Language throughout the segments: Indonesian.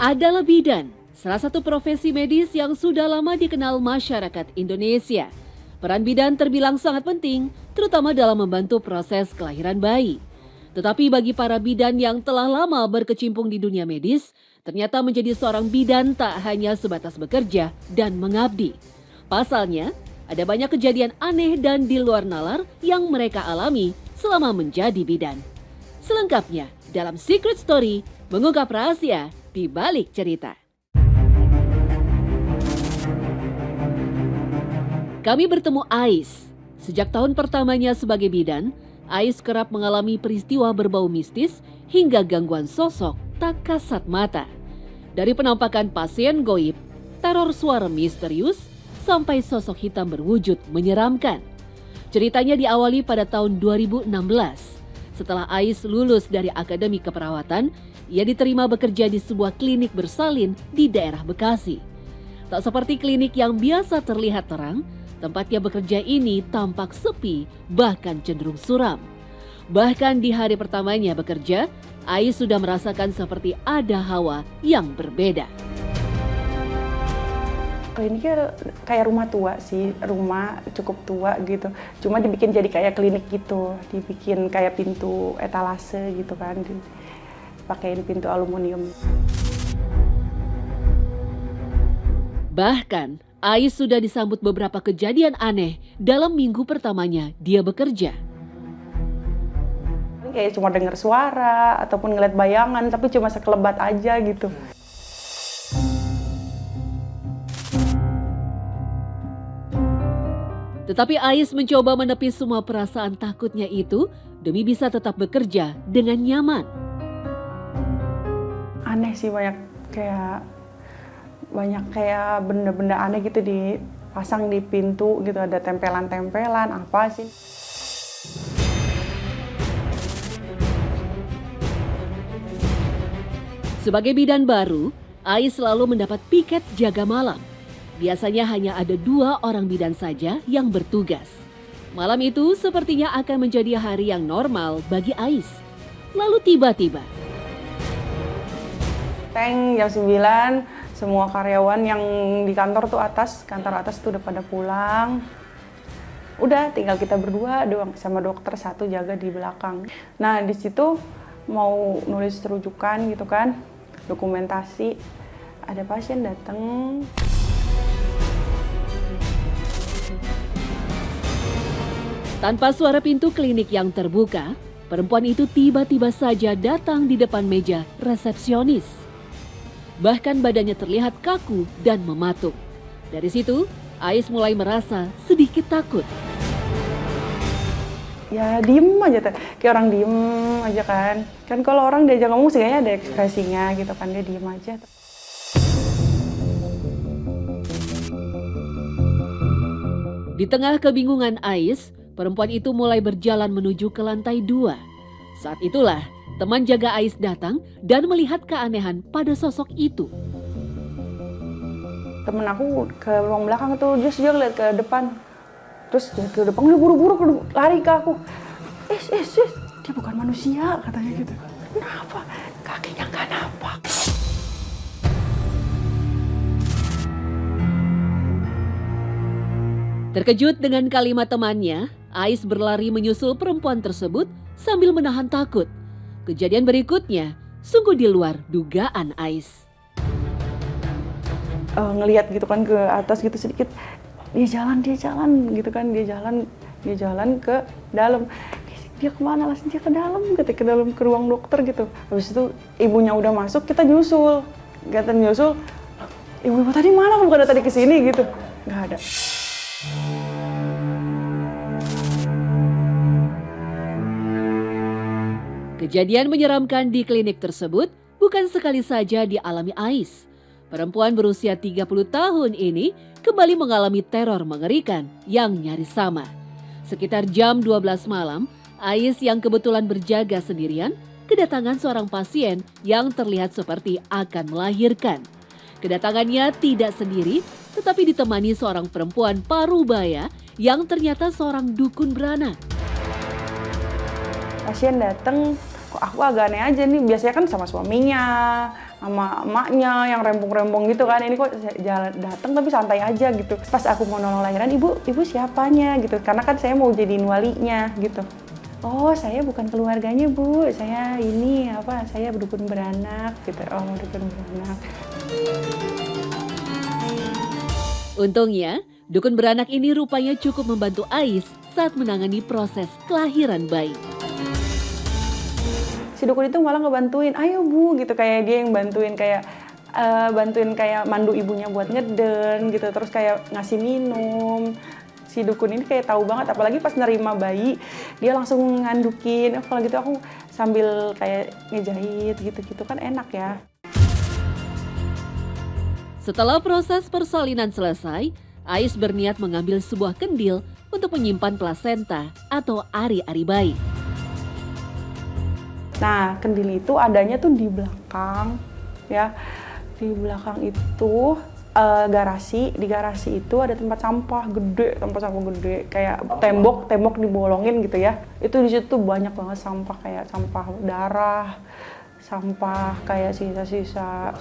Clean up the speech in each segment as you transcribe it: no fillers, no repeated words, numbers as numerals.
Adalah bidan, salah satu profesi medis yang sudah lama dikenal masyarakat Indonesia. Peran bidan terbilang sangat penting, terutama dalam membantu proses kelahiran bayi. Tetapi bagi para bidan yang telah lama berkecimpung di dunia medis, ternyata menjadi seorang bidan tak hanya sebatas bekerja dan mengabdi. Pasalnya, ada banyak kejadian aneh dan di luar nalar yang mereka alami selama menjadi bidan. Selengkapnya dalam Secret Story mengungkap rahasia di balik cerita. Kami bertemu Ais. Sejak tahun pertamanya sebagai bidan, Ais kerap mengalami peristiwa berbau mistis hingga gangguan sosok tak kasat mata. Dari penampakan pasien goib, teror suara misterius, sampai sosok hitam berwujud menyeramkan. Ceritanya diawali pada tahun 2016. Setelah Ais lulus dari Akademi Keperawatan, ia diterima bekerja di sebuah klinik bersalin di daerah Bekasi. Tak seperti klinik yang biasa terlihat terang, tempat ia bekerja ini tampak sepi, bahkan cenderung suram. Bahkan di hari pertamanya bekerja, Ais sudah merasakan seperti ada hawa yang berbeda. Kliniknya kayak rumah tua sih, rumah cukup tua gitu. Cuma dibikin jadi kayak klinik gitu, dibikin kayak pintu etalase gitu kan, dipakein pintu aluminium. Bahkan, Ais sudah disambut beberapa kejadian aneh dalam minggu pertamanya dia bekerja. Kayak cuma dengar suara ataupun ngeliat bayangan, tapi cuma sekelebat aja gitu. Tetapi Ais mencoba menepis semua perasaan takutnya itu demi bisa tetap bekerja dengan nyaman. Aneh sih, banyak kayak benda-benda aneh gitu dipasang di pintu gitu, ada tempelan-tempelan apa sih. Sebagai bidan baru, Ais selalu mendapat piket jaga malam. Biasanya hanya ada 2 orang bidan saja yang bertugas. Malam itu sepertinya akan menjadi hari yang normal bagi Ais. Lalu tiba-tiba Teng jam 9, semua karyawan yang di kantor tuh kantor atas tuh udah pada pulang. Udah tinggal kita berdua doang sama dokter satu jaga di belakang. Nah di situ mau nulis rujukan gitu kan, dokumentasi. Ada pasien datang. tanpa suara pintu klinik yang terbuka, perempuan itu tiba-tiba saja datang di depan meja resepsionis. Bahkan badannya terlihat kaku dan mematung. Dari situ, Ais mulai merasa sedikit takut. Ya diem aja, kayak orang diem aja kan. Kan kalau orang diajak ngomong sih kayaknya ada ekspresinya gitu kan, dia diem aja. Di tengah kebingungan Ais, perempuan itu mulai berjalan menuju ke lantai 2. Saat itulah teman jaga Ais datang dan melihat keanehan pada sosok itu. Temen aku ke ruang belakang tuh, dia lihat ke depan. Terus dia ke depan, dia buru-buru lari ke aku. Dia bukan manusia, katanya gitu. Kenapa? Kakinya nggak nampak. Terkejut dengan kalimat temannya, Ais berlari menyusul perempuan tersebut sambil menahan takut. Kejadian berikutnya sungguh di luar dugaan Ais. Ngelihat gitu kan ke atas gitu sedikit, dia jalan gitu kan, dia jalan ke dalam. Dia kemana? Langsung dia ke dalam, ke dalam ke ruang dokter gitu. Habis itu ibunya udah masuk, kita nyusul. Ibu tadi mana? Bukan tadi kesini gitu. Nggak ada. Kejadian menyeramkan di klinik tersebut bukan sekali saja dialami Ais. Perempuan berusia 30 tahun ini kembali mengalami teror mengerikan yang nyaris sama. Sekitar jam 12 malam, Ais yang kebetulan berjaga sendirian kedatangan seorang pasien yang terlihat seperti akan melahirkan. Kedatangannya tidak sendiri, tetapi ditemani seorang perempuan parubaya yang ternyata seorang dukun beranak. Pasien datang, kok aku agak aneh aja nih, biasanya kan sama suaminya sama emaknya yang rempong-rempong gitu kan. Ini kok jalan datang tapi santai aja gitu. Pas aku mau nolong lahiran, ibu siapanya gitu. Karena kan saya mau jadiin walinya gitu. Oh, saya bukan keluarganya, Bu. Saya ini saya dukun beranak gitu. Oh, dukun beranak. Untungnya, dukun beranak ini rupanya cukup membantu Ais saat menangani proses kelahiran bayi. Si dukun itu malah ngebantuin, ayo Bu gitu, kayak dia yang bantuin kayak mandu ibunya buat ngeden gitu, terus kayak ngasih minum. Si dukun ini kayak tahu banget, apalagi pas nerima bayi dia langsung ngandukin. Kalau gitu aku sambil kayak ngejahit gitu-gitu kan enak ya. Setelah proses persalinan selesai, Ais berniat mengambil sebuah kendil untuk menyimpan plasenta atau ari-ari bayi. Nah, kendil itu adanya tuh di belakang, ya. Di belakang itu garasi. Di garasi itu ada tempat sampah gede, kayak tembok dibolongin gitu ya. Itu di situ banyak banget sampah, kayak sampah darah, sampah kayak sisa-sisa,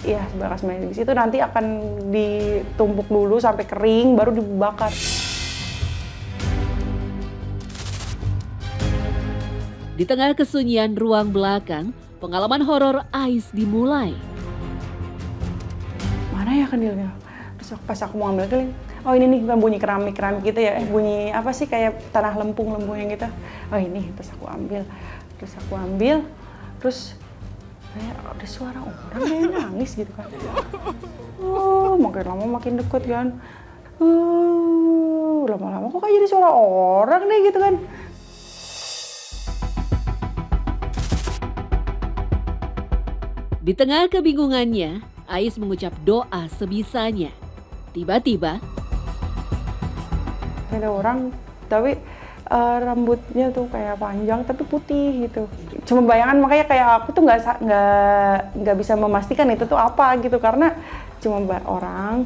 iya bekas medis. Itu nanti akan ditumpuk dulu sampai kering, baru dibakar. Di tengah kesunyian ruang belakang, pengalaman horor Ais dimulai. Mana ya kendilnya? Terus pas aku mau ambil keling, oh ini nih, bukan bunyi keramik gitu ya, bunyi apa sih kayak tanah lempung yang gitu. Oh ini, terus aku ambil, terus kayak ada suara orang kayak nangis gitu kan. Oh, makin lama makin deket kan. Lama-lama kok kayak jadi suara orang nih gitu kan. Di tengah kebingungannya, Ais mengucap doa sebisanya. Tiba-tiba, ada orang, tapi rambutnya tuh kayak panjang tapi putih gitu. Cuma bayangan, makanya kayak aku tuh nggak bisa memastikan itu tuh apa gitu, karena cuma orang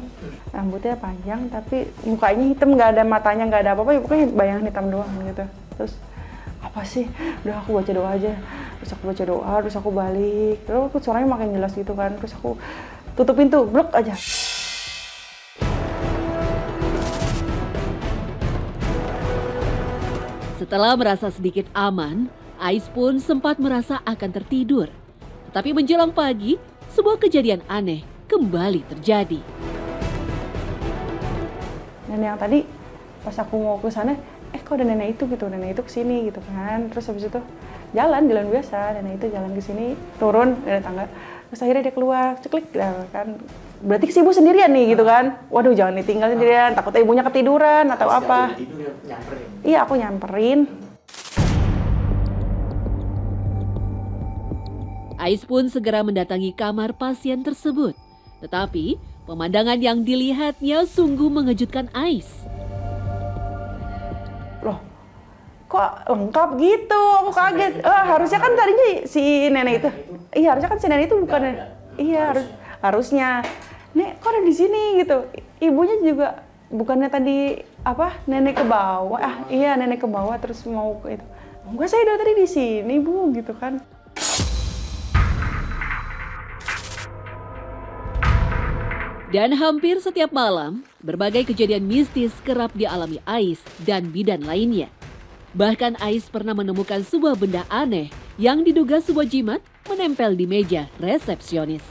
rambutnya panjang tapi mukanya hitam, nggak ada matanya, nggak ada apa-apa, ya pokoknya bayangan hitam doang gitu. Terus apa sih? Udah aku baca doa aja. Terus aku baca doa, terus aku balik. Terus aku suaranya makin jelas gitu kan. Terus aku tutup pintu, blok aja. setelah merasa sedikit aman, Ais pun sempat merasa akan tertidur. Tetapi menjelang pagi, sebuah kejadian aneh kembali terjadi. Dan yang tadi pas aku mau ke sana, kok ada nenek itu gitu, nenek itu kesini gitu kan. Terus habis itu jalan biasa, nenek itu jalan ke sini, turun dari tangga. Terus akhirnya dia keluar, ceklik kan. Berarti si ibu sendirian nih gitu kan. Waduh, jangan ditinggal sendirian, takutnya ibunya ketiduran atau apa. Iya, aku nyamperin. Ais pun segera mendatangi kamar pasien tersebut. Tetapi pemandangan yang dilihatnya sungguh mengejutkan Ais. Loh, kok lengkap gitu? Aku kaget. Harusnya kan tadinya si nenek itu. Iya, harusnya kan si nenek itu bukan. Iya, harusnya. Nek, kok ada di sini gitu? Ibunya juga bukannya tadi nenek ke bawah. Iya, nenek ke bawah terus mau ke itu. Enggak, saya dari tadi di sini, Bu, gitu kan. Dan hampir setiap malam, berbagai kejadian mistis kerap dialami Ais dan bidan lainnya. Bahkan Ais pernah menemukan sebuah benda aneh yang diduga sebuah jimat menempel di meja resepsionis.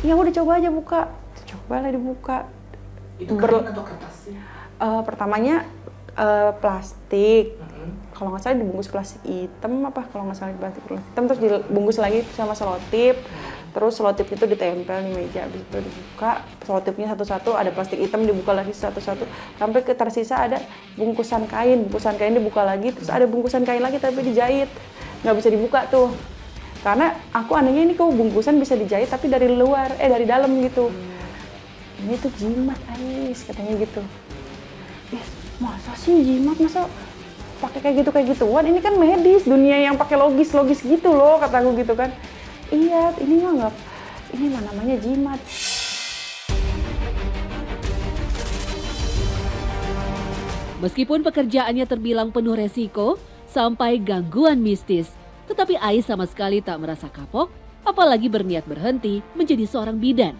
Ya udah coba aja buka. Cobalah dibuka. Itu kain atau kertas sih? Pertamanya plastik. Kalau nggak salah dibungkus plastik hitam kalau nggak salah plastik hitam, terus dibungkus lagi sama selotip. Terus selotip itu ditempel di meja, habis itu dibuka selotipnya satu-satu, ada plastik hitam dibuka lagi satu-satu, sampai tersisa ada bungkusan kain dibuka lagi, terus ada bungkusan kain lagi tapi dijahit, nggak bisa dibuka tuh. Karena aku anehnya ini kok bungkusan bisa dijahit tapi dari luar, dari dalam gitu. Ini tuh jimat Ais, katanya gitu. Masa sih jimat, masa pakai kayak gituan? Ini kan medis, dunia yang pakai logis gitu loh, kataku gitu kan. Iya, ini mah nggak, ini mah namanya jimat. Meskipun pekerjaannya terbilang penuh resiko, sampai gangguan mistis, Tetapi Ais sama sekali tak merasa kapok, apalagi berniat berhenti menjadi seorang bidan.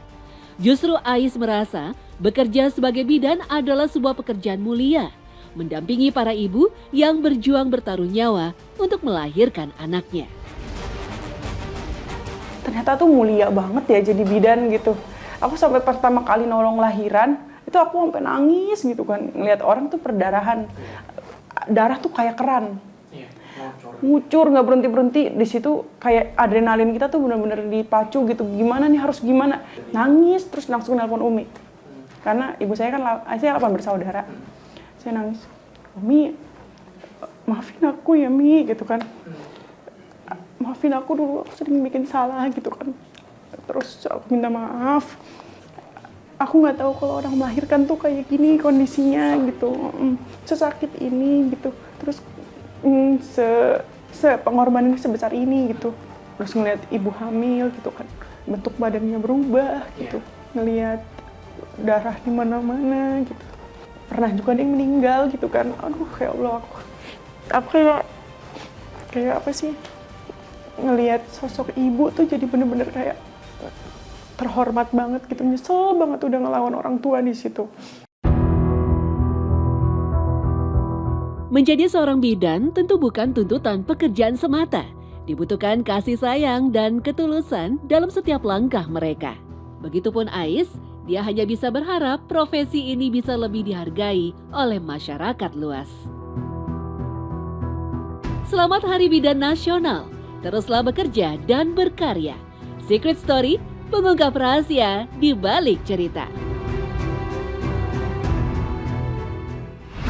Justru Ais merasa bekerja sebagai bidan adalah sebuah pekerjaan mulia, mendampingi para ibu yang berjuang bertaruh nyawa untuk melahirkan anaknya. Ternyata tuh mulia banget ya jadi bidan gitu. Aku sampai pertama kali nolong lahiran, itu aku sampai nangis gitu kan. Ngeliat orang tuh perdarahan, darah tuh kayak keran. Iya, Ngucur nggak berhenti-berhenti. Di situ kayak adrenalin kita tuh benar-benar dipacu gitu. Gimana nih, harus gimana. Nangis terus langsung nelpon Umi. Karena ibu saya kan, saya 8 bersaudara. Saya nangis, Umi, maafin aku ya Mi, gitu kan. Maafin aku dulu, aku sering bikin salah gitu kan. Terus aku minta maaf. Aku nggak tahu kalau orang melahirkan tuh kayak gini kondisinya gitu. Sesakit ini gitu. Terus pengorbanan sebesar ini gitu. Terus ngeliat ibu hamil gitu kan. Bentuk badannya berubah gitu. Ngeliat darah di mana-mana gitu. Pernah juga ada yang meninggal gitu kan. Aduh ya Allah, aku kayak apa sih? Ngelihat sosok ibu tuh jadi bener-bener kayak terhormat banget gitu, nyesel banget udah ngelawan orang tua di situ. Menjadi seorang bidan tentu bukan tuntutan pekerjaan semata. Dibutuhkan kasih sayang dan ketulusan dalam setiap langkah mereka. Begitupun Ais, dia hanya bisa berharap profesi ini bisa lebih dihargai oleh masyarakat luas. Selamat Hari Bidan Nasional. Teruslah bekerja dan berkarya. Secret Story, mengungkap rahasia di balik cerita.